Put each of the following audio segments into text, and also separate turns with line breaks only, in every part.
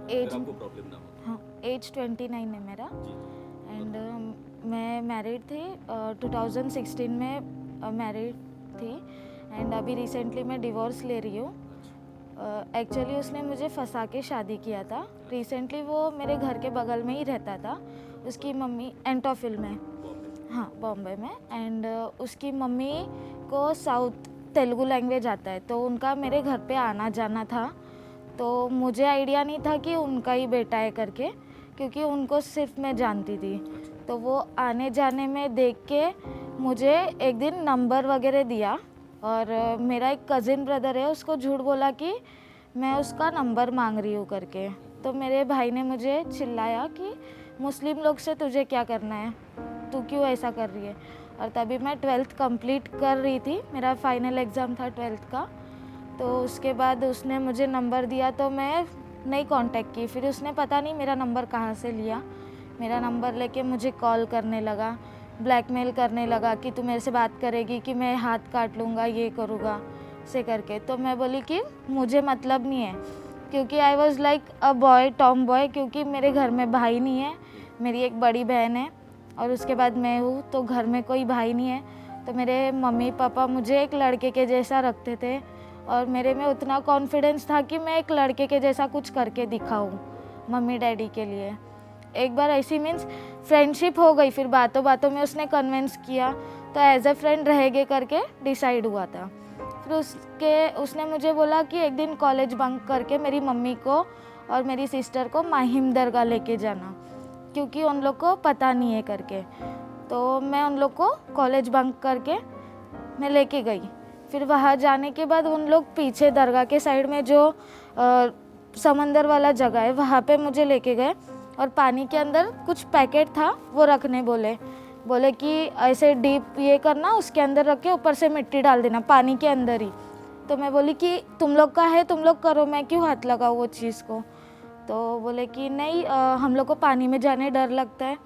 As
आपको problem ना हो।
हाँ, एज 29 है मेरा।
जी।
एंड मैं मैरिड थी 2016 में मैरिड थी। एंड अभी रिसेंटली मैं डिवोर्स ले रही हूँ। एक्चुअली उसने मुझे फंसा के शादी किया था। रिसेंटली वो मेरे घर के बगल में ही रहता था। उसकी मम्मी एंटोफिल में, हाँ बॉम्बे में। एंड उसकी मम्मी को साउथ तेलुगु लैंग्वेज आता है, तो उनका मेरे घर पे आना जाना था। तो मुझे आइडिया नहीं था कि उनका ही बेटा है करके, क्योंकि उनको सिर्फ मैं जानती थी। तो वो आने जाने में देख के मुझे एक दिन नंबर वगैरह दिया। और मेरा एक कज़िन ब्रदर है, उसको झूठ बोला कि मैं उसका नंबर मांग रही हूँ करके। तो मेरे भाई ने मुझे चिल्लाया कि मुस्लिम लोग से तुझे क्या करना है, तू क्यों ऐसा कर रही है। और तभी मैं 12th कंप्लीट कर रही थी, मेरा फाइनल एग्ज़ाम था 12th का। तो उसके बाद उसने मुझे नंबर दिया, तो मैं नहीं कांटेक्ट की। फिर उसने पता नहीं मेरा नंबर कहाँ से लिया, मेरा नंबर लेके मुझे कॉल करने लगा, ब्लैकमेल करने लगा कि तू मेरे से बात करेगी कि मैं हाथ काट लूँगा, ये करूँगा से करके। तो मैं बोली कि मुझे मतलब नहीं है, क्योंकि I was like a boy, Tom boy, क्योंकि मेरे घर में भाई नहीं है। मेरी एक बड़ी बहन है और उसके बाद मैं हूँ, तो घर में कोई भाई नहीं है। तो मेरे मम्मी पापा मुझे एक लड़के के जैसा रखते थे, और मेरे में उतना कॉन्फिडेंस था कि मैं एक लड़के के जैसा कुछ करके दिखाऊं मम्मी डैडी के लिए। एक बार ऐसी मीन्स फ्रेंडशिप हो गई, फिर बातों बातों में उसने कन्विंस किया, तो एज अ फ्रेंड रहेंगे करके डिसाइड हुआ था। फिर उसने मुझे बोला कि एक दिन कॉलेज बंक करके मेरी मम्मी को और मेरी सिस्टर को माहिम दरगाह लेके जाना, क्योंकि उन लोग को पता नहीं है करके। तो मैं उन लोग को कॉलेज बंक करके मैं लेके गई। फिर वहाँ जाने के बाद उन लोग पीछे दरगाह के साइड में जो समंदर वाला जगह है, वहाँ पे मुझे लेके गए। और पानी के अंदर कुछ पैकेट था, वो रखने बोले कि ऐसे डीप ये करना, उसके अंदर रख के ऊपर से मिट्टी डाल देना पानी के अंदर ही। तो मैं बोली कि तुम लोग का है, तुम लोग करो, मैं क्यों हाथ लगाऊँ वो चीज़ को। तो बोले कि नहीं, हम लोग को पानी में जाने डर लगता है,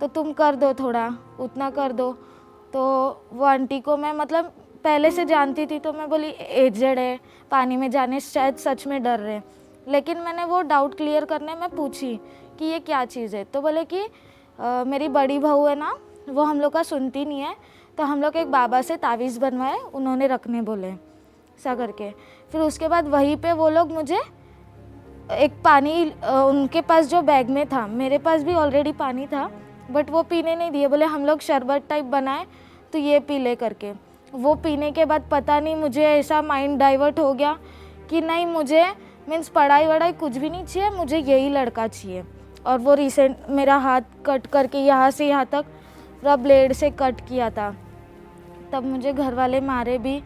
तो तुम कर दो, थोड़ा उतना कर दो। तो वो आंटी को मैं मतलब पहले से जानती थी, तो मैं बोली एजेड है, पानी में जाने शायद सच में डर रहे। लेकिन मैंने वो डाउट क्लियर करने में पूछी कि ये क्या चीज़ है। तो बोले कि मेरी बड़ी बहू है ना, वो हम लोग का सुनती नहीं है, तो हम लोग एक बाबा से तावीज़ बनवाए, उन्होंने रखने बोले, ऐसा करके। फिर उसके बाद वहीं पे वो लोग मुझे एक पानी, उनके पास जो बैग में था, मेरे पास भी ऑलरेडी पानी था, बट वो पीने नहीं दिए। बोले हम लोग शरबत टाइप बनाए, तो ये पी ले करके। वो पीने के बाद पता नहीं मुझे ऐसा माइंड डाइवर्ट हो गया कि नहीं, मुझे मीन्स पढ़ाई वढ़ाई कुछ भी नहीं चाहिए, मुझे यही लड़का चाहिए। और वो रिसेंट मेरा हाथ कट करके यहाँ से यहाँ तक पूरा ब्लेड से कट किया था। तब मुझे घर वाले मारे भी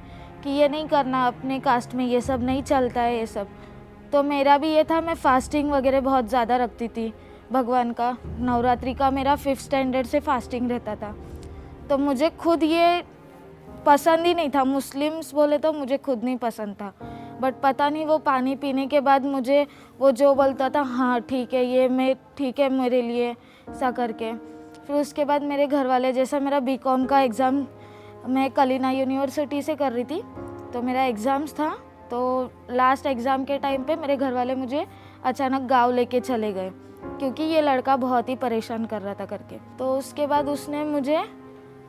कि ये नहीं करना, अपने कास्ट में ये सब नहीं चलता है ये सब। तो मेरा भी ये था, मैं फास्टिंग वगैरह बहुत ज़्यादा रखती थी भगवान का। नवरात्रि का मेरा 5th स्टैंडर्ड से फास्टिंग रहता था। तो मुझे खुद ये पसंद ही नहीं था, मुस्लिम्स बोले तो मुझे खुद नहीं पसंद था। बट पता नहीं वो पानी पीने के बाद मुझे वो जो बोलता था, हाँ ठीक है, ये मैं ठीक है मेरे लिए, ऐसा करके। फिर उसके बाद मेरे घर वाले, जैसा मेरा बीकॉम का एग्ज़ाम मैं कलिना यूनिवर्सिटी से कर रही थी, तो मेरा एग्ज़ाम्स था। तो लास्ट एग्ज़ाम के टाइम पे मेरे घर वाले मुझे अचानक गांव लेके चले गए, क्योंकि ये लड़का बहुत ही परेशान कर रहा था करके। तो उसके बाद उसने मुझे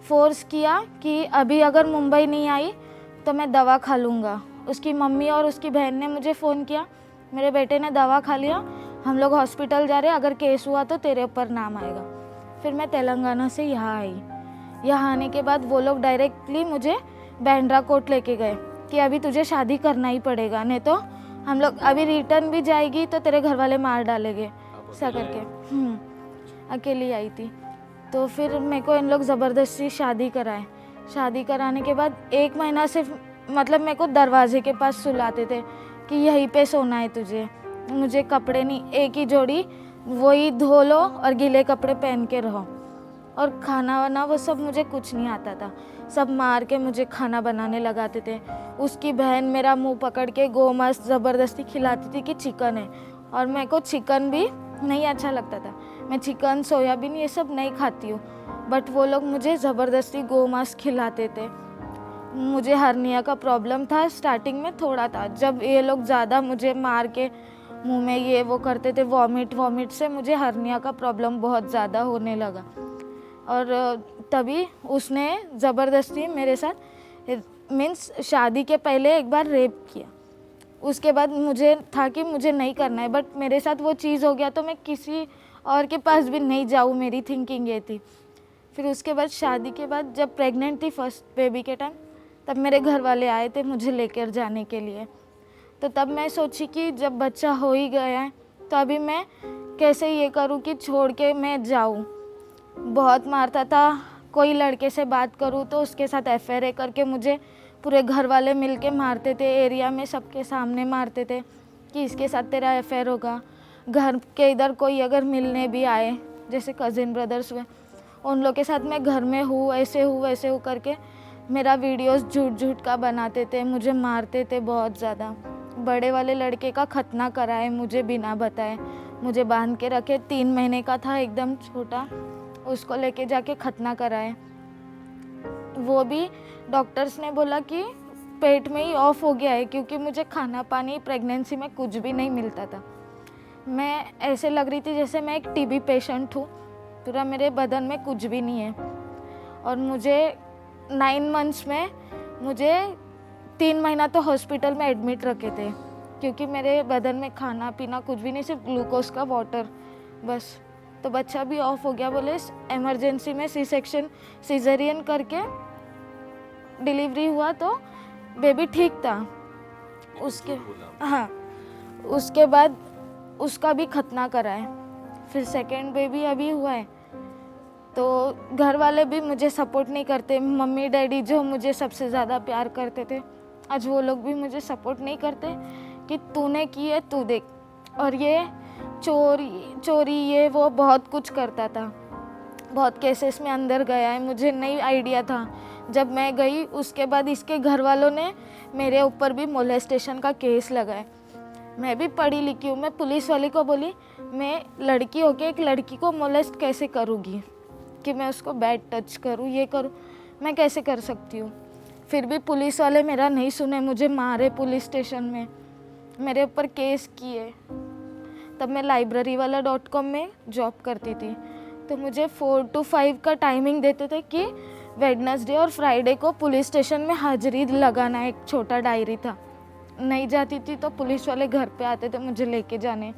फोर्स किया कि अभी अगर मुंबई नहीं आई तो मैं दवा खा लूँगा। उसकी मम्मी और उसकी बहन ने मुझे फ़ोन किया, मेरे बेटे ने दवा खा लिया, हम लोग हॉस्पिटल जा रहे हैं, अगर केस हुआ तो तेरे ऊपर नाम आएगा। फिर मैं तेलंगाना से यहाँ आई। यहाँ आने के बाद वो लोग डायरेक्टली मुझे बैंड्रा कोर्ट लेके गए कि अभी तुझे शादी करना ही पड़ेगा, नहीं तो हम लोग अभी रिटर्न भी जाएगी तो तेरे घर वाले मार डालेंगे, ऐसा करके। अकेली आई थी। तो फिर मेरे को इन लोग ज़बरदस्ती शादी कराए। शादी कराने के बाद 1 महीना सिर्फ मतलब मेरे को दरवाजे के पास सुलाते थे कि यहीं पे सोना है तुझे। मुझे कपड़े नहीं, एक ही जोड़ी वही धो लो और गीले कपड़े पहन के रहो। और खाना वाना वो सब मुझे कुछ नहीं आता था, सब मार के मुझे खाना बनाने लगाते थे। उसकी बहन मेरा मुंह पकड़ के गोमांस ज़बरदस्ती खिलाती थी कि चिकन है, और मेरे को चिकन भी नहीं अच्छा लगता था। मैं चिकन, सोयाबीन ये सब नहीं खाती हूँ, बट वो लोग मुझे ज़बरदस्ती गोमांस खिलाते थे। मुझे हर्निया का प्रॉब्लम था, स्टार्टिंग में थोड़ा था। जब ये लोग ज़्यादा मुझे मार के मुंह में ये वो करते थे, वॉमिट से मुझे हर्निया का प्रॉब्लम बहुत ज़्यादा होने लगा। और तभी उसने ज़बरदस्ती मेरे साथ मीन्स शादी के पहले एक बार रेप किया। उसके बाद मुझे था कि मुझे नहीं करना है, बट मेरे साथ वो चीज़ हो गया तो मैं किसी और के पास भी नहीं जाऊँ, मेरी थिंकिंग ये थी। फिर उसके बाद शादी के बाद जब प्रेग्नेंट थी फर्स्ट बेबी के टाइम, तब मेरे घर वाले आए थे मुझे लेकर जाने के लिए। तो तब मैं सोची कि जब बच्चा हो ही गया है तो अभी मैं कैसे ये करूँ कि छोड़ के मैं जाऊँ। बहुत मारता था, कोई लड़के से बात करूँ तो उसके साथ अफेयर करके मुझे पूरे घर वाले मिल के मारते थे, एरिया में सबके सामने मारते थे कि इसके साथ तेरा अफेयर होगा। घर के इधर कोई अगर मिलने भी आए, जैसे कज़िन ब्रदर्स हुए, उन लोग के साथ मैं घर में हूँ, ऐसे हूँ वैसे हूँ करके मेरा वीडियोस झूठ का बनाते थे, मुझे मारते थे बहुत ज़्यादा। बड़े वाले लड़के का खतना कराए मुझे बिना बताए, मुझे बांध के रखे, 3 महीने का था, एकदम छोटा, उसको लेके जाके खतना कराए। वो भी डॉक्टर्स ने बोला कि पेट में ही ऑफ हो गया है, क्योंकि मुझे खाना पानी प्रेगनेंसी में कुछ भी नहीं मिलता था। मैं ऐसे लग रही थी जैसे मैं एक टीबी पेशेंट हूँ, पूरा मेरे बदन में कुछ भी नहीं है। और मुझे 9 मंथ्स में मुझे 3 महीना तो हॉस्पिटल में एडमिट रखे थे, क्योंकि मेरे बदन में खाना पीना कुछ भी नहीं, सिर्फ ग्लूकोज का वाटर बस। तो बच्चा भी ऑफ हो गया, बोले इमरजेंसी में सी सेक्शन सीजरियन करके डिलीवरी हुआ तो बेबी ठीक था। उसके बाद उसका भी खतना कराए। फिर सेकेंड बेबी अभी हुआ है, तो घर वाले भी मुझे सपोर्ट नहीं करते। मम्मी डैडी जो मुझे सबसे ज़्यादा प्यार करते थे, आज वो लोग भी मुझे सपोर्ट नहीं करते कि तूने की है तू देख। और ये चोरी ये वो बहुत कुछ करता था, बहुत केसेस में अंदर गया है, मुझे नहीं आइडिया था। जब मैं गई उसके बाद इसके घर वालों ने मेरे ऊपर भी मोलेस्टेशन का केस लगाया। मैं भी पढ़ी लिखी हूँ, मैं पुलिस वाली को बोली मैं लड़की होके एक लड़की को मोलेस्ट कैसे करूँगी, कि मैं उसको बैड टच करूँ, ये करूँ, मैं कैसे कर सकती हूँ। फिर भी पुलिस वाले मेरा नहीं सुने, मुझे मारे पुलिस स्टेशन में, मेरे ऊपर केस किए। तब मैं librarywala.com में जॉब करती थी, तो मुझे 4 to 5 का टाइमिंग देते थे कि वेडनेसडे और फ्राइडे को पुलिस स्टेशन में हाजिरी लगाना। एक छोटा डायरी था, नहीं जाती थी तो पुलिस वाले घर पे आते थे मुझे लेके जाने।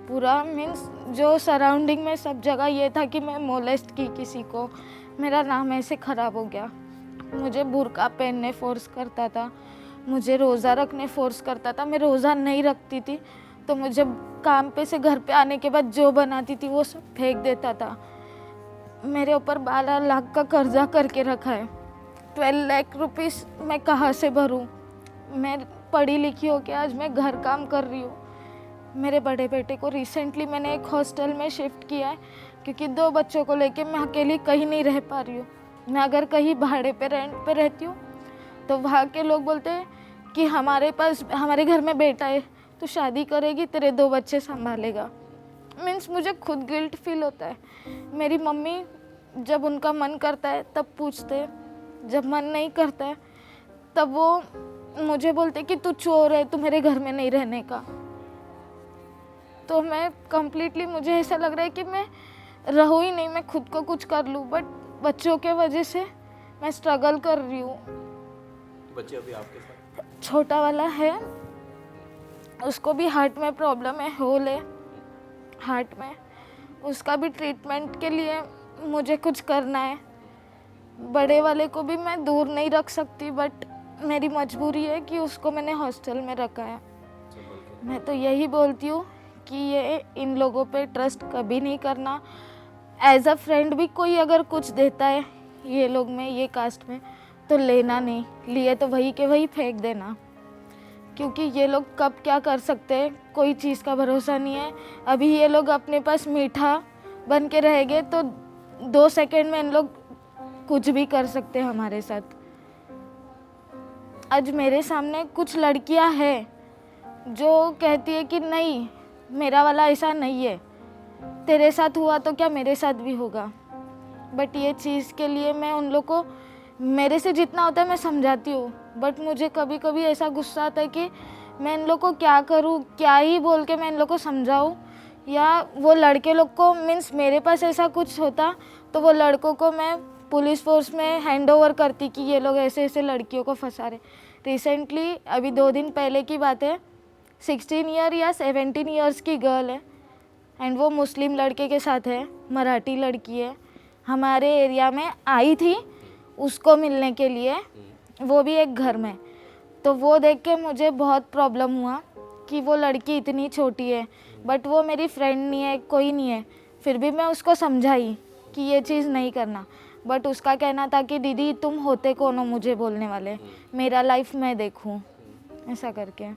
पूरा मीन्स जो सराउंडिंग में सब जगह ये था कि मैं मोलेस्ट की किसी को, मेरा नाम ऐसे ख़राब हो गया। मुझे बुर्का पहनने फोर्स करता था, मुझे रोज़ा रखने फोर्स करता था। मैं रोज़ा नहीं रखती थी तो मुझे काम पे से घर पे आने के बाद जो बनाती थी वो सब फेंक देता था। मेरे ऊपर 12 लाख का कर्जा करके रखा है। 12 लाख रुपीस मैं कहाँ से भरूँ? मैं पढ़ी लिखी हो के आज मैं घर काम कर रही हूँ। मेरे बड़े बेटे को रिसेंटली मैंने एक हॉस्टल में शिफ्ट किया है, क्योंकि 2 बच्चों को लेके मैं अकेली कहीं नहीं रह पा रही हूँ। मैं अगर कहीं भाड़े पे रेंट पे रहती हूँ तो वहाँ के लोग बोलते हैं कि हमारे घर में बेटा है, तू शादी करेगी, तेरे 2 बच्चे संभालेगा। मीन्स मुझे खुद गिल्ट फील होता है। मेरी मम्मी जब उनका मन करता है तब पूछते हैं, जब मन नहीं करता है तब वो मुझे बोलते कि तू चोर है, तू मेरे घर में नहीं रहने का। तो मैं कम्प्लीटली, मुझे ऐसा लग रहा है कि मैं रहूँ ही नहीं, मैं खुद को कुछ कर लूँ, बट बच्चों के वजह से मैं स्ट्रगल कर रही हूँ।
बच्चे अभी आपके साथ?
छोटा वाला है, उसको भी हार्ट में प्रॉब्लम है, होल है हार्ट में, उसका भी ट्रीटमेंट के लिए मुझे कुछ करना है। बड़े वाले को भी मैं दूर नहीं रख सकती, बट मेरी मजबूरी है कि उसको मैंने हॉस्टल में रखा है। मैं तो यही बोलती हूँ कि ये इन लोगों पे ट्रस्ट कभी नहीं करना। एज अ फ्रेंड भी कोई अगर कुछ देता है ये लोग में, ये कास्ट में, तो लेना नहीं, लिए तो वही के वही फेंक देना, क्योंकि ये लोग कब क्या कर सकते हैं कोई चीज़ का भरोसा नहीं है। अभी ये लोग अपने पास मीठा बन के रहेंगे तो 2 सेकंड में इन लोग कुछ भी कर सकते हैं हमारे साथ। आज मेरे सामने कुछ लड़कियां हैं जो कहती है कि नहीं, मेरा वाला ऐसा नहीं है, तेरे साथ हुआ तो क्या मेरे साथ भी होगा। बट ये चीज़ के लिए मैं उन लोग को, मेरे से जितना होता है मैं समझाती हूँ, बट मुझे कभी कभी ऐसा गुस्सा आता है कि मैं इन लोग को क्या करूँ, क्या ही बोल के मैं इन लोग को समझाऊँ, या वो लड़के लोग को मीन्स मेरे पास ऐसा कुछ होता तो वो लड़कों को मैं पुलिस फोर्स में हैंड ओवर करती कि ये लोग ऐसे ऐसे लड़कियों को फंसा रहे। रिसेंटली अभी 2 दिन पहले की बात है, 16 ईयर या 17 ईयर्स की गर्ल है एंड वो मुस्लिम लड़के के साथ है, मराठी लड़की है, हमारे एरिया में आई थी उसको मिलने के लिए, वो भी एक घर में। तो वो देख के मुझे बहुत प्रॉब्लम हुआ कि वो लड़की इतनी छोटी है, बट वो मेरी फ्रेंड नहीं है, कोई नहीं है, फिर भी मैं उसको समझाई कि ये चीज़ नहीं करना, बट उसका कहना था कि दीदी तुम होते कौन हो मुझे बोलने वाले, मेरा लाइफ मैं देखूं, ऐसा करके।